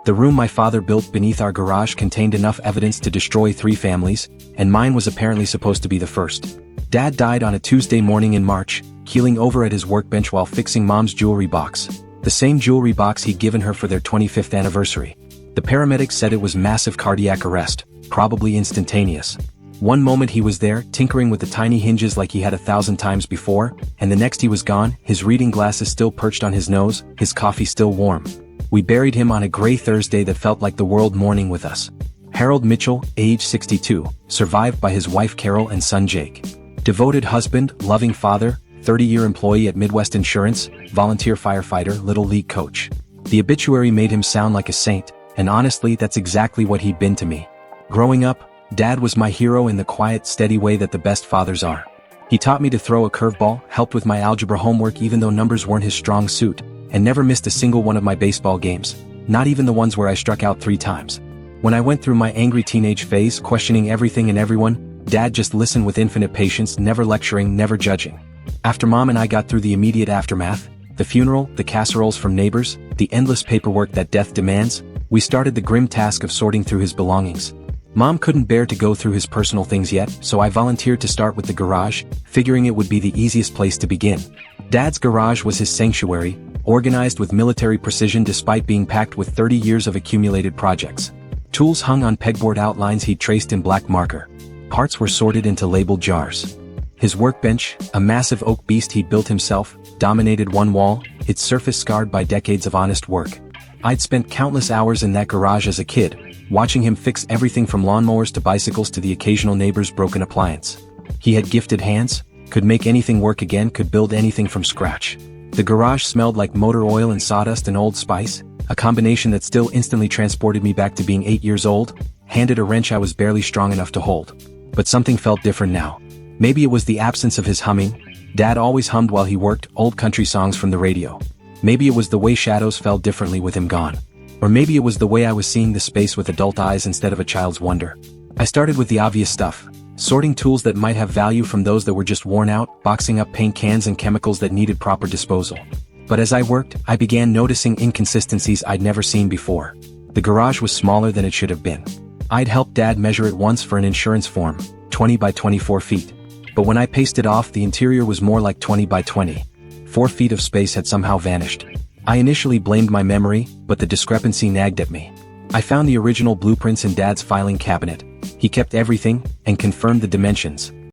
The room my father built beneath our garage contained enough evidence to destroy 3 families, and mine was apparently supposed to be the first. Dad died on a Tuesday morning in March, keeling over at his workbench while fixing Mom's jewelry box. The same jewelry box he'd given her for their 25th anniversary. The paramedics said it was massive cardiac arrest, probably instantaneous. One moment he was there, tinkering with the tiny hinges like he had 1,000 times before, and the next he was gone, his reading glasses still perched on his nose, his coffee still warm. We buried him on a gray Thursday that felt like the world mourning with us. Harold Mitchell, age 62, survived by his wife Carol and son Jake. Devoted husband, loving father, 30-year employee at Midwest Insurance, volunteer firefighter, Little League coach. The obituary made him sound like a saint, and honestly that's exactly what he'd been to me. Growing up, Dad was my hero in the quiet, steady way that the best fathers are. He taught me to throw a curveball, helped with my algebra homework even though numbers weren't his strong suit, and never missed a single one of my baseball games, not even the ones where I struck out 3 times. When I went through my angry teenage phase, questioning everything and everyone, Dad just listened with infinite patience, never lecturing, never judging. After Mom and I got through the immediate aftermath, the funeral, the casseroles from neighbors, the endless paperwork that death demands, we started the grim task of sorting through his belongings. Mom couldn't bear to go through his personal things yet, so I volunteered to start with the garage, figuring it would be the easiest place to begin. Dad's garage was his sanctuary, organized with military precision despite being packed with 30 years of accumulated projects. Tools hung on pegboard outlines he'd traced in black marker. Parts were sorted into labeled jars. His workbench, a massive oak beast he'd built himself, dominated one wall, its surface scarred by decades of honest work. I'd spent countless hours in that garage as a kid, watching him fix everything from lawnmowers to bicycles to the occasional neighbor's broken appliance. He had gifted hands, could make anything work again, could build anything from scratch. The garage smelled like motor oil and sawdust and Old Spice, a combination that still instantly transported me back to being 8 years old, handed a wrench I was barely strong enough to hold. But something felt different now. Maybe it was the absence of his humming. Dad always hummed while he worked, old country songs from the radio. Maybe it was the way shadows fell differently with him gone. Or maybe it was the way I was seeing the space with adult eyes instead of a child's wonder. I started with the obvious stuff, sorting tools that might have value from those that were just worn out, boxing up paint cans and chemicals that needed proper disposal. But as I worked, I began noticing inconsistencies I'd never seen before. The garage was smaller than it should have been. I'd helped Dad measure it once for an insurance form, 20 by 24 feet. But when I pasted off, the interior was more like 20 by 20. 4 feet of space had somehow vanished. I initially blamed my memory, but the discrepancy nagged at me. I found the original blueprints in Dad's filing cabinet. He kept everything, and confirmed the dimensions.